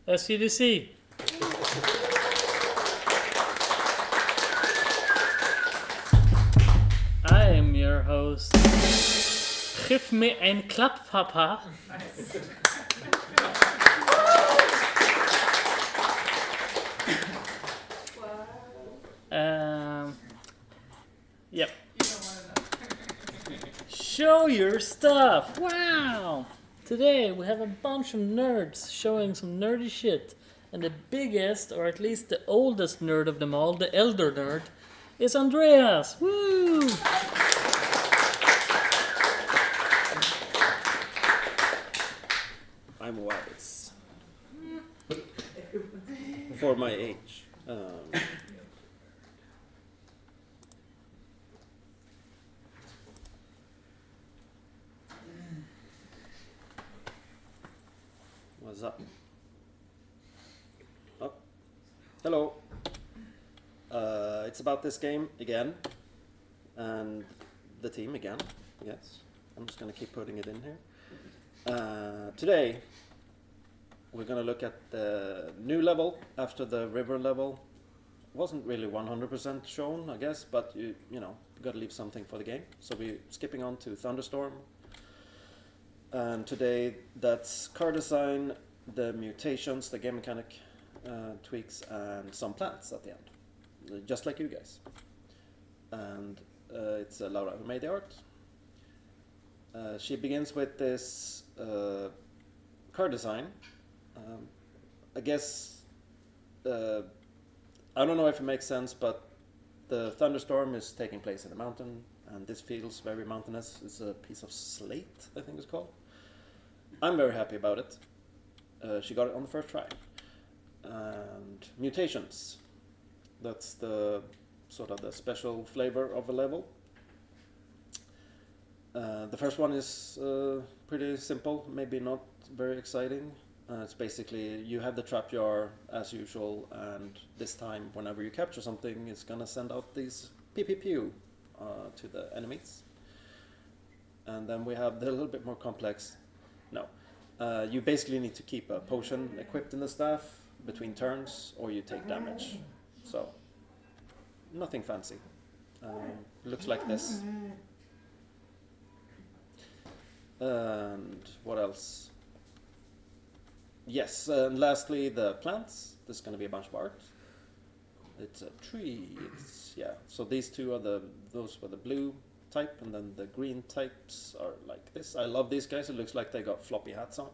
SGDC. I am your host. Geef me een klap, papa. Yep. Show your stuff. Wow. Today we have a bunch of nerds showing some nerdy shit. And the biggest, or at least the oldest nerd of them all, the elder nerd, is Andreas. Woo! I'm wise. For my age. What's up? Oh. Hello. It's about this game again. And the team again, I guess. I'm just going to keep putting it in here. Today, we're going to look at the new level after the river level. Wasn't really 100% shown, I guess, but you got to leave something for the game. So we're skipping on to Thunderstorm. And today, that's car design, the mutations, the game mechanic tweaks, and some plants at the end. Just like you guys. And it's Laura who made the art. She begins with this car design. I guess, I don't know if it makes sense, but the thunderstorm is taking place in a mountain, and this feels very mountainous. It's a piece of slate, I think it's called. I'm very happy about it. She got it on the first try. And mutations. That's the sort of the special flavor of a level. The first one is pretty simple, maybe not very exciting. It's basically you have the trap jar as usual, and this time whenever you capture something, it's gonna send out these pew pew pew to the enemies. And then we have the little bit more complex. No, you basically need to keep a potion equipped in the staff between turns, or you take damage. So nothing fancy. Looks like this. And what else? Yes, and lastly the plants. This is going to be a bunch of art. It's a tree. So these two are those were the blue type, and then the green types are like this. I love these guys. It looks like they got floppy hats on.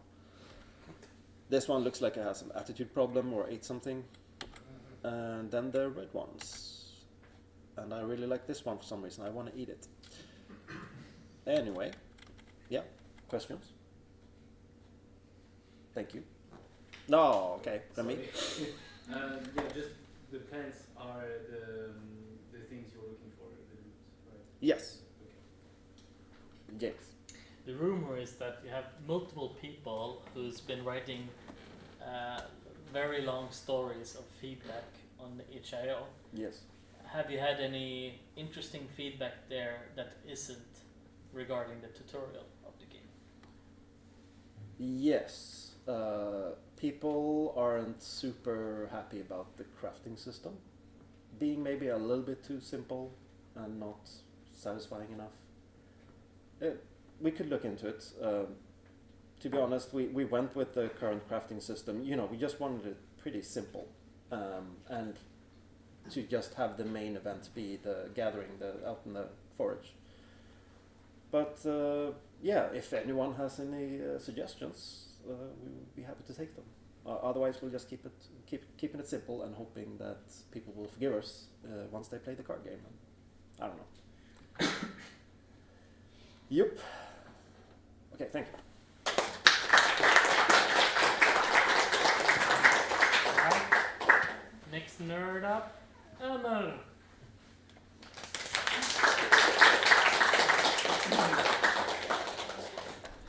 This one looks like it has an attitude problem or ate something. And then the red ones. And I really like this one for some reason. I want to eat it. Anyway. Yeah, questions? Thank you. No, okay, Remy. Yeah, just the plants are the things you're looking for, the roots, right? Yes. Okay. James. The rumor is that you have multiple people who's been writing very long stories of feedback on the itch.io. Yes. Have you had any interesting feedback there that isn't regarding the tutorial of the game? Yes. People aren't super happy about the crafting system. Being maybe a little bit too simple and not satisfying enough. We could look into it. To be honest, we went with the current crafting system. We just wanted it pretty simple. And to just have the main event be the gathering out in the forage. But yeah, if anyone has any suggestions, we would be happy to take them. Otherwise, we'll just keeping it simple and hoping that people will forgive us once they play the card game. I don't know. Yep. Okay, thank you. Next nerd up, Emma.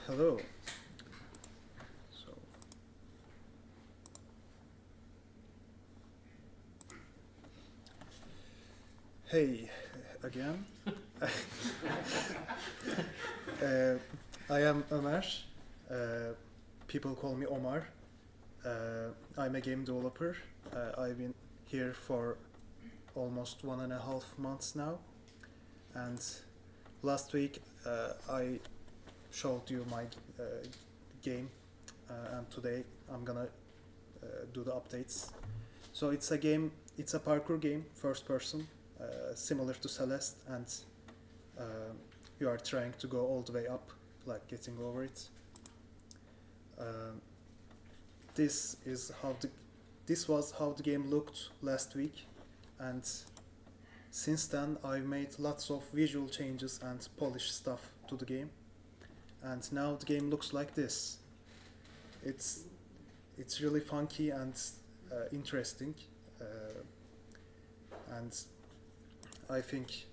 Hello. Hey again. I am Ömer. People call me Omar. I'm a game developer. I've been here for almost 1.5 months now, and last week I showed you my game, and today I'm gonna do the updates. So it's a game, it's a parkour game, first person, similar to Celeste, and you are trying to go all the way up, like getting over it. This was how the game looked last week, and since then I've made lots of visual changes and polished stuff to the game, and now the game looks like this. It's really funky and interesting, and I think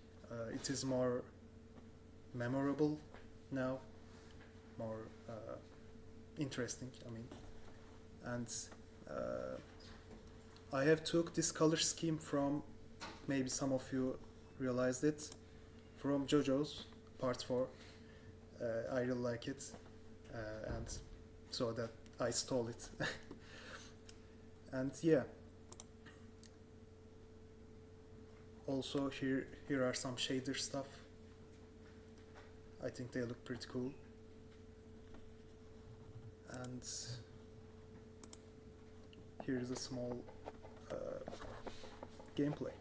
it is more memorable now, more interesting, I mean. And I have took this color scheme from, maybe some of you realized it, from JoJo's Part 4. I really like it, and so that I stole it. And yeah, also here are some shader stuff. I think they look pretty cool. And here's a small gameplay.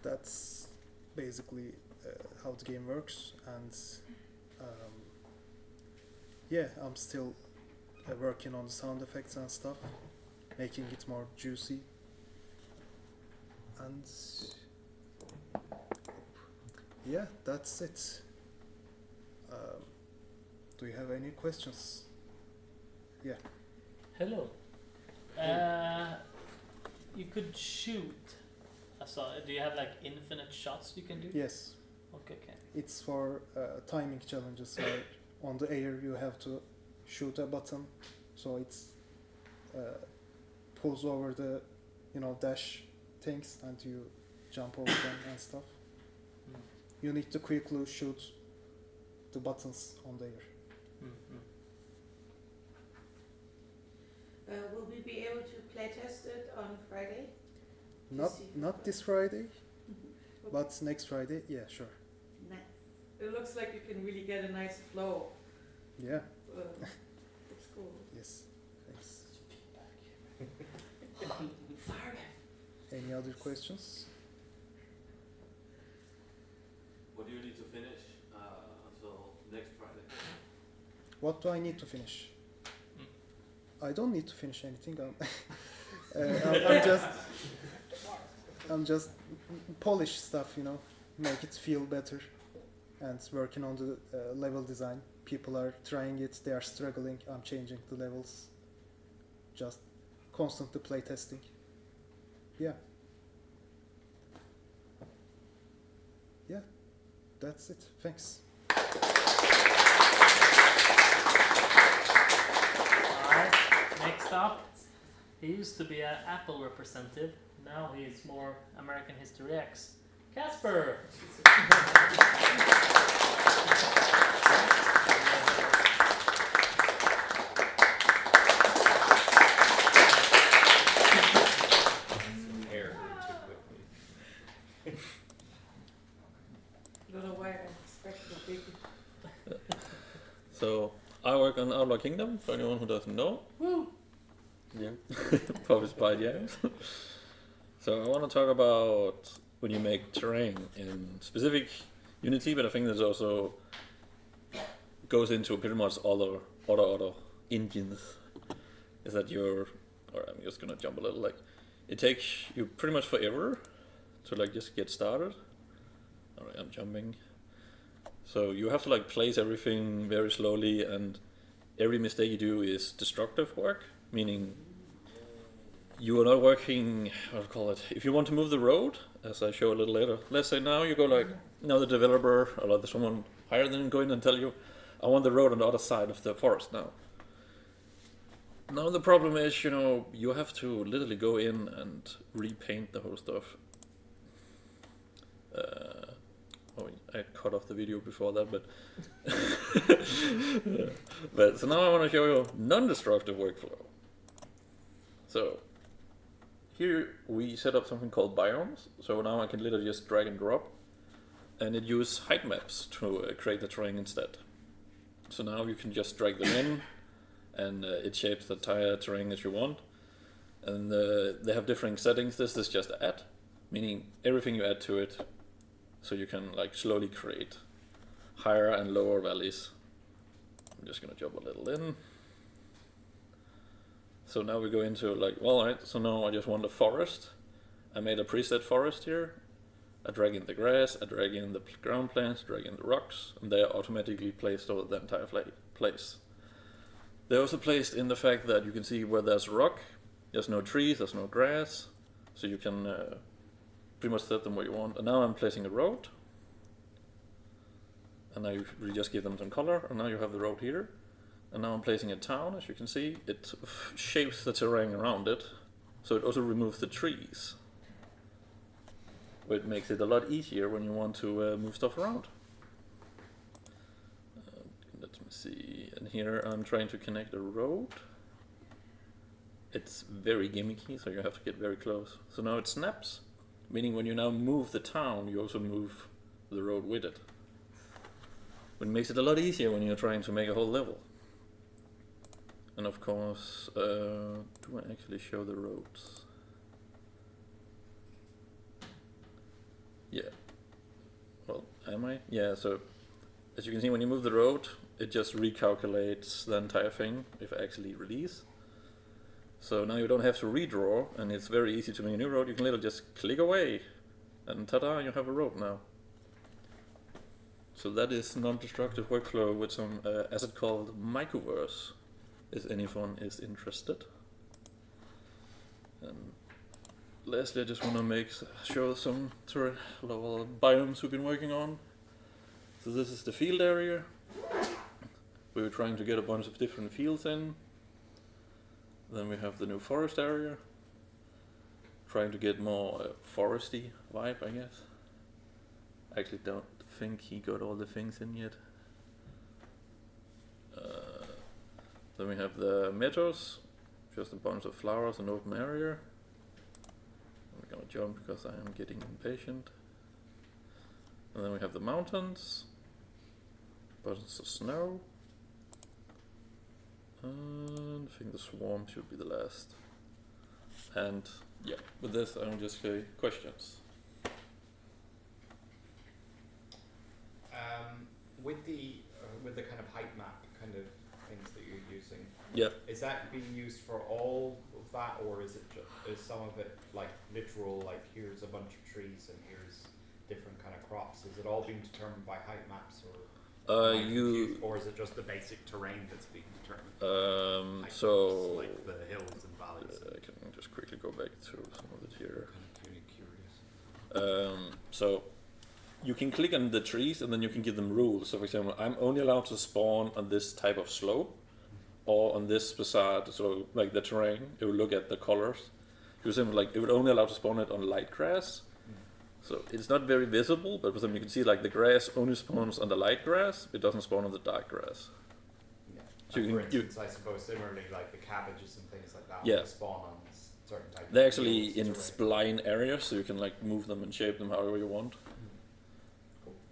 That's basically how the game works, and yeah, I'm still working on the sound effects and stuff, making it more juicy. And yeah, that's it. Do you have any questions? Yeah. Hello. You could shoot. Do you have like infinite shots you can do? Yes. Okay. It's for timing challenges where on the air you have to shoot a button, so it's pulls over the dash things and you jump over them and stuff. Mm. You need to quickly shoot the buttons on the air. Will we be able to play test it on Friday? Not this Friday, but next Friday. Yeah, sure. Nice. It looks like you can really get a nice flow. Yeah. It's cool. Yes. Thanks. Sorry. Any other questions? What do you need to finish until next Friday? What do I need to finish? I don't need to finish anything. I'm just polish stuff, make it feel better, and working on the level design. People are trying it, they are struggling. I'm changing the levels, just constantly play testing. Yeah, that's it. Thanks. Alright, next up, he used to be an Apple representative. Now he's more American History X. Casper! Air too quickly. I don't know why I expect a big So I work on Outlaw Kingdom, for anyone who doesn't know. Yeah, published by James. So I want to talk about when you make terrain in specific Unity, but I think there's also goes into pretty much other engines. Is that or I'm just gonna jump a little. Like, it takes you pretty much forever to like just get started. All right, I'm jumping. So you have to like place everything very slowly, and every mistake you do is destructive work, meaning you are not working, how to call it, if you want to move the road, as I show a little later, let's say now you go like, now the developer or like someone higher than him go in and tell you, I want the road on the other side of the forest now. Now the problem is, you have to literally go in and repaint the whole stuff. I cut off the video before that, but so now I want to show you non-destructive workflow. So here we set up something called biomes. So now I can literally just drag and drop, and it uses height maps to create the terrain instead. So now you can just drag them in, and it shapes the entire terrain as you want. And they have different settings. This is just add, meaning everything you add to it, so you can like slowly create higher and lower valleys. I'm just gonna jump a little in. So now we go into like, well, alright, so now I just want a forest. I made a preset forest here. I drag in the grass, I drag in the ground plants, drag in the rocks, and they are automatically placed over the entire place. They're also placed in the fact that you can see where there's rock, there's no trees, there's no grass, so you can pretty much set them where you want. And now I'm placing a road, and now you just give them some color, and now you have the road here. And now I'm placing a town, as you can see. It shapes the terrain around it, so it also removes the trees, which makes it a lot easier when you want to move stuff around. Let me see, and here I'm trying to connect a road. It's very gimmicky, so you have to get very close. So now it snaps, meaning when you now move the town, you also move the road with it. Which makes it a lot easier when you're trying to make a whole level. And of course, do I actually show the roads? Yeah. Well, am I? Yeah, so as you can see, when you move the road, it just recalculates the entire thing if I actually release. So now you don't have to redraw, and it's very easy to make a new road. You can literally just click away, and ta-da, you have a road now. So that is non-destructive workflow with some asset called Microverse, if anyone is interested. And lastly, I just want to show some level biomes we've been working on. So this is the field area. We were trying to get a bunch of different fields in. Then we have the new forest area. Trying to get more foresty vibe, I guess. I actually don't think he got all the things in yet. Then we have the meadows, just a bunch of flowers and open area. I'm gonna jump because I am getting impatient. And then we have the mountains, bunches of snow, and I think the swarm should be the last. And yeah, with this I will just say questions. With the kind of height map kind of things that you're using, Yeah. is that being used for all of that, or is it is some of it like literal, like here's a bunch of trees and here's different kind of crops? Is it all being determined by height maps, or or is it just the basic terrain that's being determined? Height So maps, like the hills and valleys. I can just quickly go back through some of it here. Kind of really curious. So you can click on the trees and then you can give them rules. So for example, I'm only allowed to spawn on this type of slope or on this facade. So like the terrain, it will look at the colors. For example, like it would only allow to spawn it on light grass. So it's not very visible, but for example, you can see like the grass only spawns on the light grass. It doesn't spawn on the dark grass. Yeah. So For instance, I suppose similarly, like the cabbages and things like that, Yeah. will spawn on certain types. They're actually fields, in terrain. spline areas, so you can like move them and shape them however you want.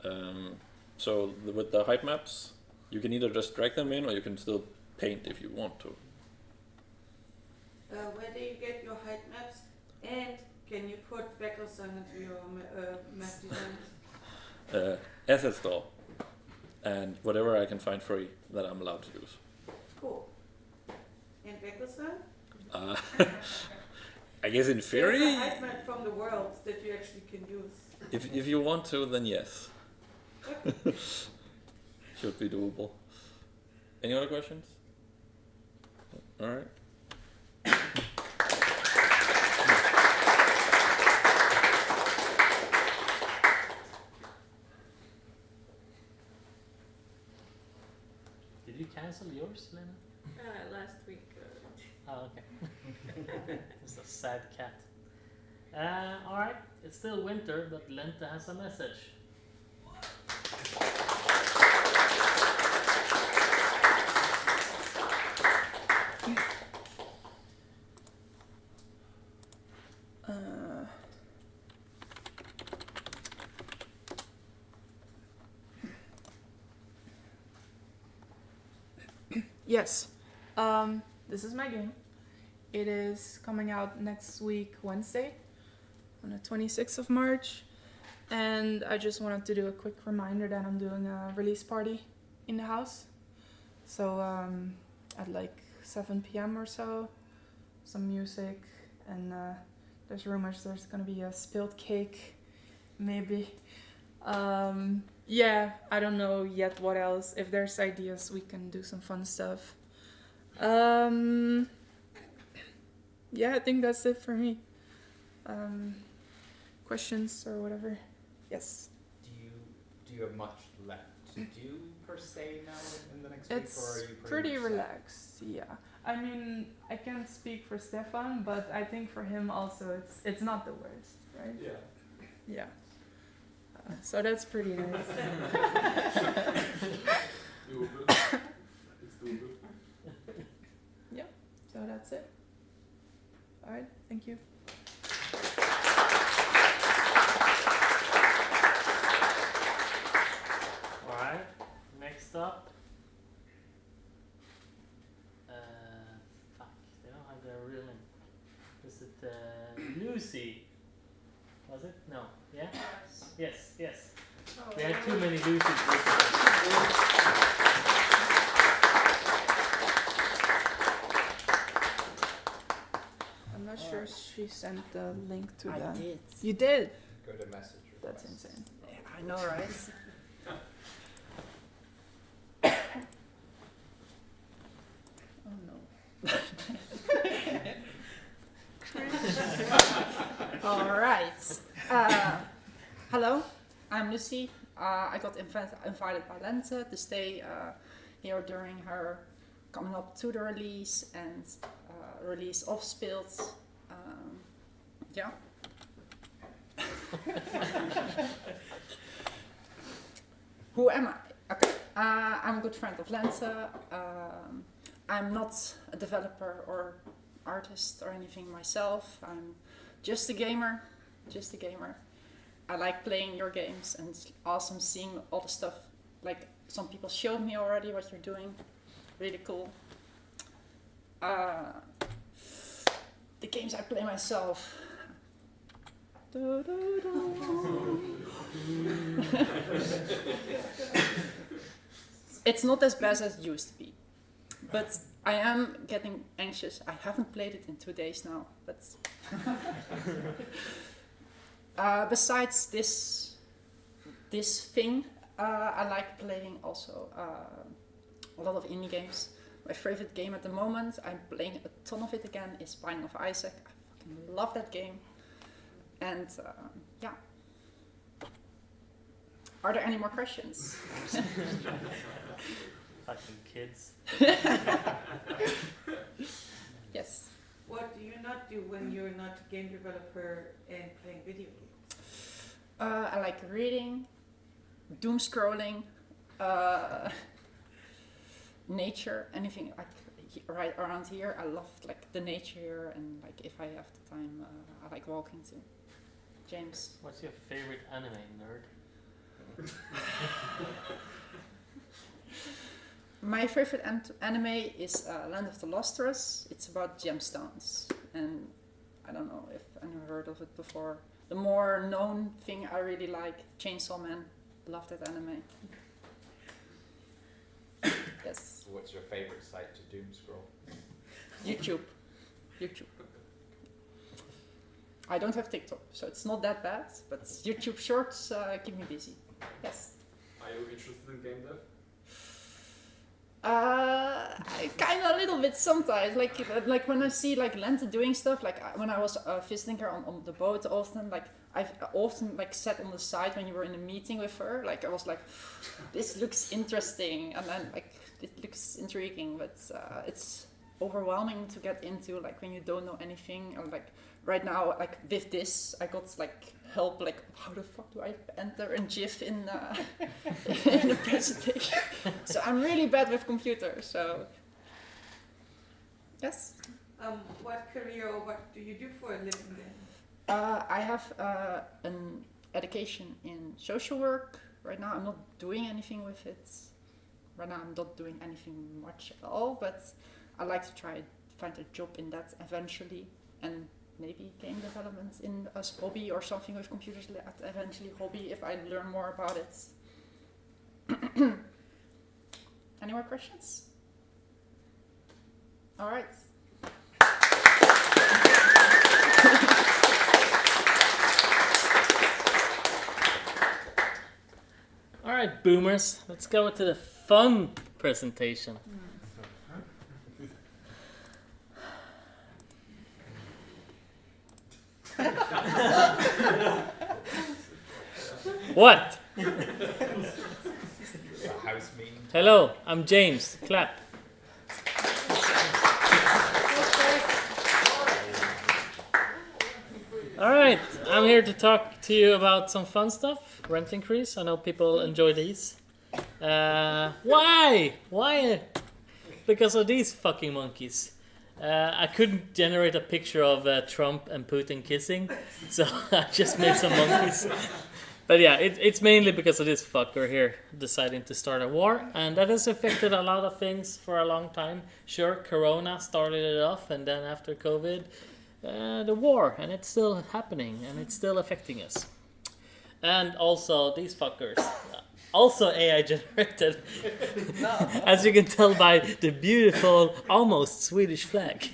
Cool. So with the height maps, You can either just drag them in, or you can still paint if you want to. Where do you get your height maps? And can you put Vectorson into your map designs? Asset store, and whatever I can find free that I'm allowed to use. Cool. And Vectorson? I guess in theory, There's a height map from the world that you actually can use. if you want to, then yes. Should be doable. Any other questions? All right. Did you cancel yours, Lena? Last week. Oh, okay. It's a sad cat. Alright, it's still winter, but Lenta has a message. Yes. This is my game. It is coming out next week, Wednesday, on the 26th of March. And I just wanted to do a quick reminder that I'm doing a release party in the house. So at like 7 p.m. or so, some music, and there's rumors there's gonna be a spilled cake, maybe. Yeah, I don't know yet what else. If there's ideas, we can do some fun stuff. Yeah, I think that's it for me. Questions or whatever? Yes. Do you have much left to do per se now in the next week, or It's are you pretty set? relaxed, yeah. I mean, I can't speak for Stefan, but I think for him also it's not the worst, right? Yeah. Yeah. So that's pretty nice. Doable. It's doable. So that's it. All right, thank you. Alright, next up. Fuck, they don't have their real name. Is it Lucy? Was it? No. Yeah? Yes. We had too many Lucys recently. I'm not sure she sent the link to I the. did. You did? Go to message That's requests. insane. Yeah, I know, right? Oh no. All right. Hello, I'm Lucy. I got invited by Lente to stay here during her coming up to the release and release of Spilled. Yeah. Who am I? Okay. I'm a good friend of Lente. I'm not a developer or artist or anything myself. I'm just a gamer. I like playing your games, and it's awesome seeing all the stuff. Like, some people showed me already what you're doing. Really cool. The games I play myself. It's not as bad as it used to be, but I am getting anxious. I haven't played it in 2 days now, but besides this thing, I like playing also a lot of indie games. My favorite game at the moment, I'm playing a ton of it again, is Binding of Isaac. I fucking love that game. And yeah. Are there any more questions? Fucking kids. Yes. What do you not do when you're not a game developer and playing video games? I like reading, doom scrolling, nature, anything like right around here. I love like the nature here, and like if I have the time, I like walking too. James. What's your favorite anime, nerd? My favorite anime is Land of the Lustrous. It's about gemstones, and I don't know if anyone heard of it before. The more known thing I really like, Chainsaw Man. Love that anime. Yes. So what's your favorite site to doom scroll? YouTube. I don't have TikTok, so it's not that bad, but YouTube Shorts keep me busy. Yes. Are you interested in game dev? Kind of a little bit sometimes. Like when I see like Lente doing stuff, like when I was visiting her on the boat often, like I've often like sat on the side when you were in a meeting with her, like I was like, this looks interesting, and then like it looks intriguing, but it's overwhelming to get into, like when you don't know anything. Or like right now, like with this, I got like help, like how the fuck do I enter a GIF in in a presentation? So I'm really bad with computers. So yes. What career or what do you do for a living then? I have an education in social work. Right now I'm not doing anything with it. Right now I'm not doing anything much at all, but I like to try find a job in that eventually, and maybe game development in as hobby or something with computers eventually hobby if I learn more about it. Any more questions? All right. All right, boomers, let's go to the fun presentation. What? House meeting. Hello, I'm James. Clap. All right, I'm here to talk to you about some fun stuff. Rent increase. I know people enjoy these. Why? Why? Because of these fucking monkeys. I couldn't generate a picture of Trump and Putin kissing, so I just made some monkeys. But yeah, it's mainly because of this fucker here deciding to start a war, and that has affected a lot of things for a long time. Sure, Corona started it off, and then after COVID, the war, and it's still happening, and it's still affecting us. And also these fuckers, also AI generated, as you can tell by the beautiful, almost Swedish flag.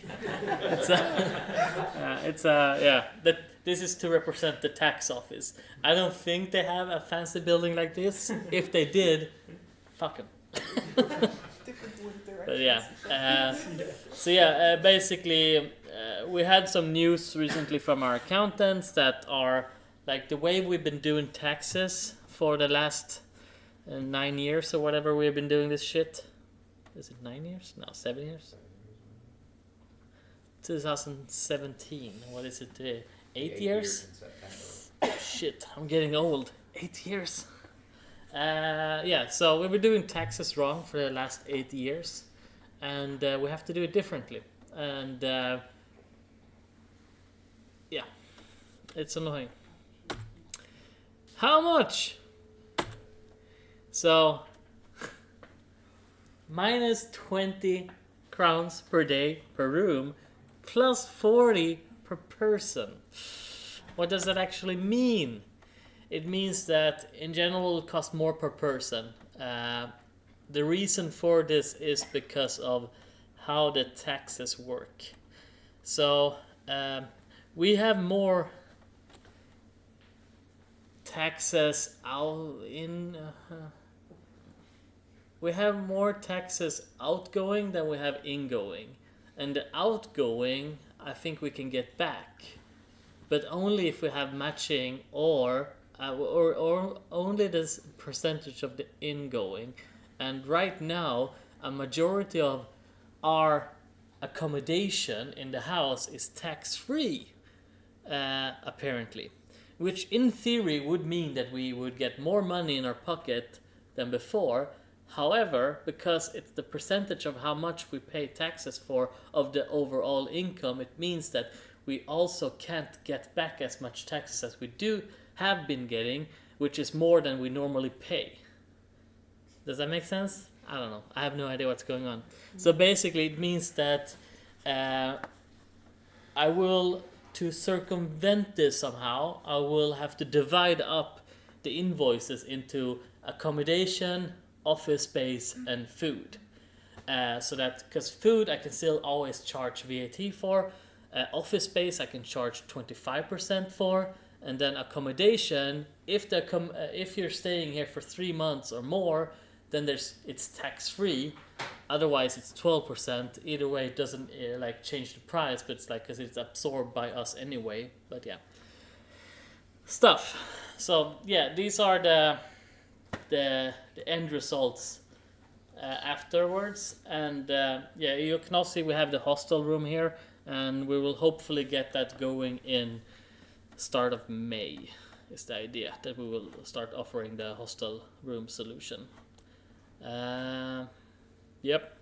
This is to represent the tax office. I don't think they have a fancy building like this. If they did, fuck them. But yeah, basically, we had some news recently from our accountants that are like the way we've been doing taxes for the last 9 years or whatever we've been doing this shit. Is it 9 years? No, 7 years. 2017. What is it today? 8 years? Shit, I'm getting old. 8 years. So we've been doing taxes wrong for the last 8 years, and we have to do it differently. And it's annoying. How much? So minus 20 crowns per day per room, plus 40 per person. What does that actually mean? It means that in general it costs more per person. The reason for this is because of how the taxes work. So we have more taxes we have more taxes outgoing than we have ingoing, and the outgoing I think we can get back, but only if we have matching or only this percentage of the ingoing. And right now a majority of our accommodation in the house is tax-free, apparently, which in theory would mean that we would get more money in our pocket than before. However, because it's the percentage of how much we pay taxes for of the overall income, it means that we also can't get back as much taxes as we have been getting, which is more than we normally pay. Does that make sense? I don't know. I have no idea what's going on. So basically, it means that I will, to circumvent this somehow, I will have to divide up the invoices into accommodation, office space, and food. So that, because food I can still always charge VAT for, office space I can charge 25% for, and then accommodation, if you're staying here for 3 months or more, then it's tax free. Otherwise it's 12%. Either way, it doesn't change the price, but it's because it's absorbed by us anyway. But yeah, stuff. So yeah, these are the end results afterwards. And yeah, you can also see we have the hostel room here, and we will hopefully get that going in start of May. Is the idea that we will start offering the hostel room solution. Yep.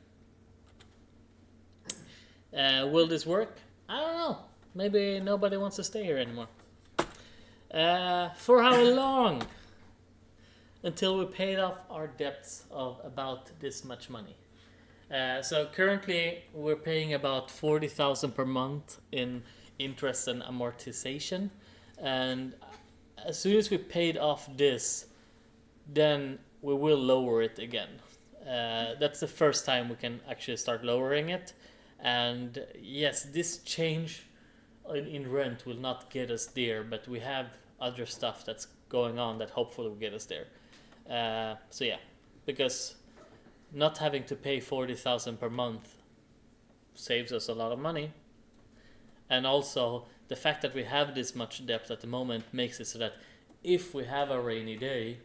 Will this work? I don't know. Maybe nobody wants to stay here anymore. For how long? Until we paid off our debts of about this much money. So currently we're paying about 40,000 per month in interest and amortization. And as soon as we paid off this, then we will lower it again. That's the first time we can actually start lowering it. And yes, this change in rent will not get us there, but we have other stuff that's going on that hopefully will get us there. So yeah, because not having to pay 40,000 per month saves us a lot of money. And also the fact that we have this much debt at the moment makes it so that if we have a rainy day,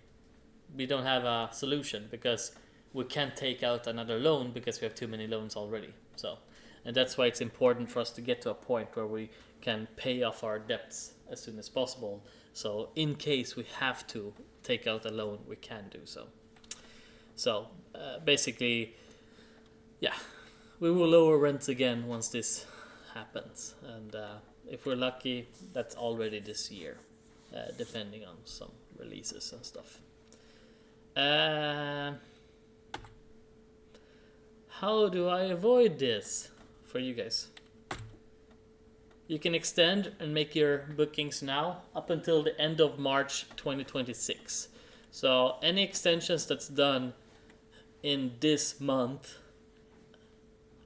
we don't have a solution, because we can't take out another loan because we have too many loans already. So, and that's why it's important for us to get to a point where we can pay off our debts as soon as possible. So in case we have to take out a loan, we can do so. So basically, yeah, we will lower rents again once this happens. And if we're lucky, that's already this year, depending on some releases and stuff. How do I avoid this for you guys? You can extend and make your bookings now up until the end of March 2026. So any extensions that's done in this month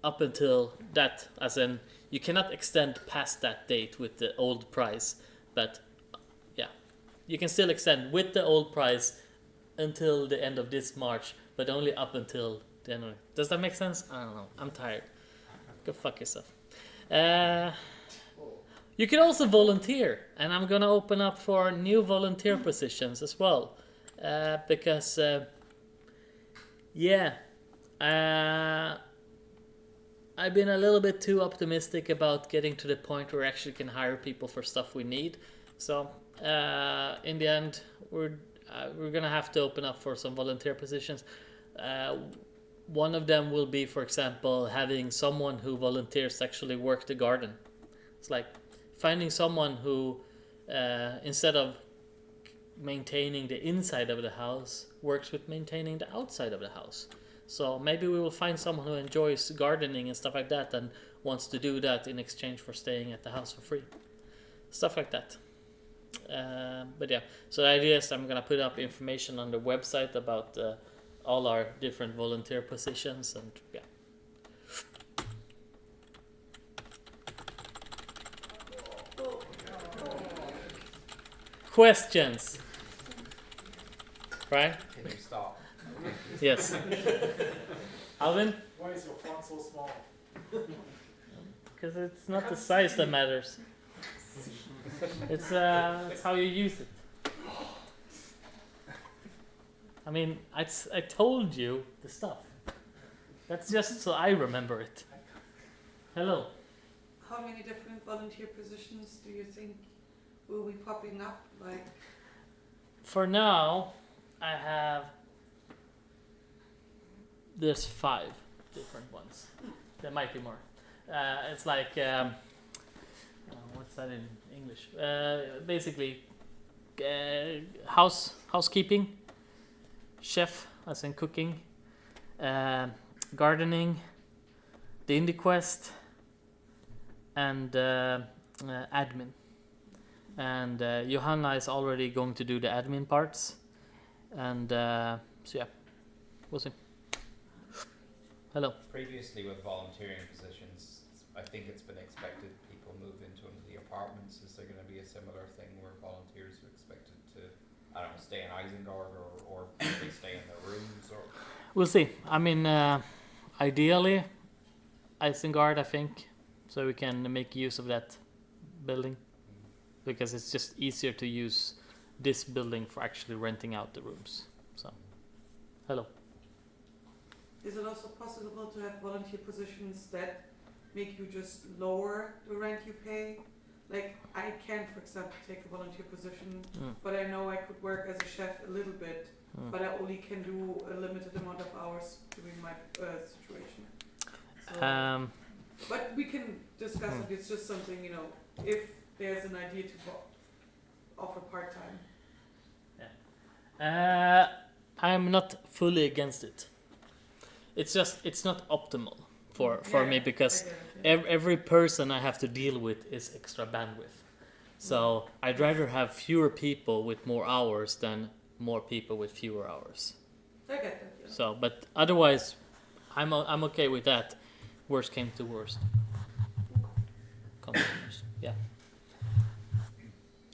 up until that, as in you cannot extend past that date with the old price, but yeah, you can still extend with the old price until the end of this March, but only up until January. Does that make sense? I don't know. I'm tired. Go fuck yourself. You can also volunteer, and I'm gonna open up for new volunteer positions as well, because I've been a little bit too optimistic about getting to the point where we actually can hire people for stuff we need. So in the end, we're gonna have to open up for some volunteer positions. One of them will be, for example, having someone who volunteers to actually work the garden. It's like finding someone who, instead of maintaining the inside of the house, works with maintaining the outside of the house. So maybe we will find someone who enjoys gardening and stuff like that and wants to do that in exchange for staying at the house for free. Stuff like that. But yeah, so the idea is I'm gonna put up information on the website about all our different volunteer positions, and yeah. Questions? Right? Can you stop? Yes. Alvin? Why is your font so small? Because it's not the size that matters. It's how you use it. I mean, I told you the stuff. That's just so I remember it. Hello. How many different volunteer positions do you think will be popping up? Like, For now, I have. There's 5 different ones. There might be more. It's like what's that in English? Basically, housekeeping, chef, as in cooking, gardening, the indie quest, and admin. And Johanna is already going to do the admin parts. And so yeah, we'll see. Hello. Previously with volunteering positions, I think it's been expected people move into one of the apartments. Is there going to be a similar thing where volunteers are expected to, I don't know, stay in Isengard or they stay in their rooms? Or We'll see. I mean, ideally, Isengard, I think, so we can make use of that building. Because it's just easier to use this building for actually renting out the rooms. So, hello. Is it also possible to have volunteer positions that make you just lower the rent you pay? Like, I can, for example, take a volunteer position, but I know I could work as a chef a little bit, but I only can do a limited amount of hours during my situation. So, but we can discuss it. It's just something, you know, if there's an idea to offer part-time. Yeah. I'm not fully against it. It's just, it's not optimal for me because every person I have to deal with is extra bandwidth. So I'd rather have fewer people with more hours than more people with fewer hours. I get that. Yeah. So, but otherwise, I'm okay with that. Worst came to worst. Compromise. Yeah.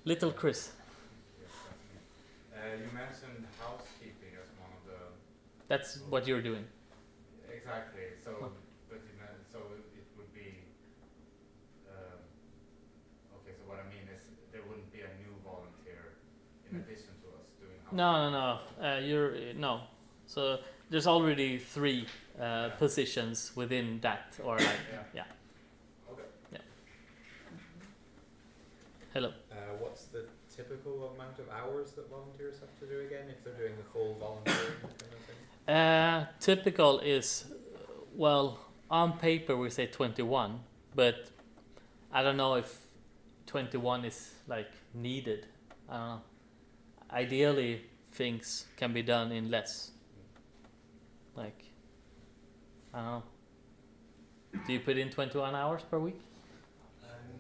Little Chris. You mentioned housekeeping as one of the. That's what you're doing. Exactly. So, but so it would be. Okay. So what I mean is, there wouldn't be a new volunteer in addition to us doing housekeeping. No. So there's already 3 positions within that, or like yeah. Okay. Yeah. Hello. What's the typical amount of hours that volunteers have to do again if they're doing the full volunteering kind of thing? Typical is, well, on paper we say 21, but I don't know if 21 is like needed. I don't know. Ideally, things can be done in less. Like, I don't know. Do you put in 21 hours per week?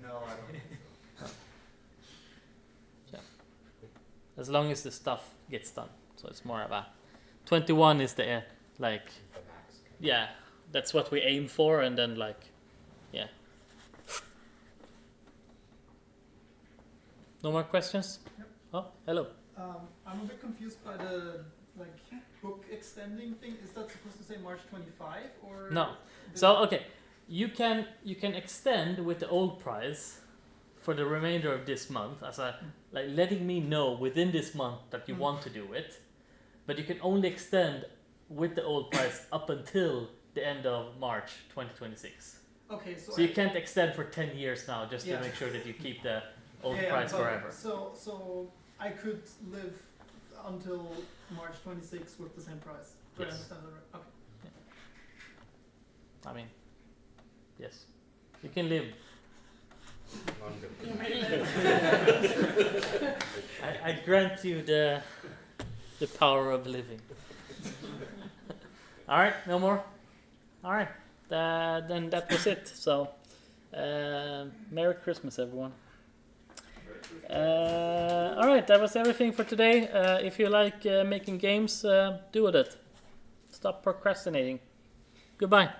No, I don't think so. As long as the stuff gets done. So it's more of a 21 is the like, The max. yeah, that's what we aim for, and then like, yeah. No more questions? Yep. Oh, hello. I'm a bit confused by the like book extending thing. Is that supposed to say March 25 or No. So okay, you can extend with the old price for the remainder of this month, as a like letting me know within this month that you want to do it, but you can only extend with the old price up until the end of March 2026. Okay, So you can't extend for 10 years now, just to make sure that you keep the old price but forever. So I could live until March 26 with the same price. Do I Yes. understand that right? Okay. I mean, yes, you can live. I grant you the power of living. All right, no more. All right, then that was it. So, Merry Christmas, everyone. All right, that was everything for today. If you like making games, do it. Stop procrastinating. Goodbye.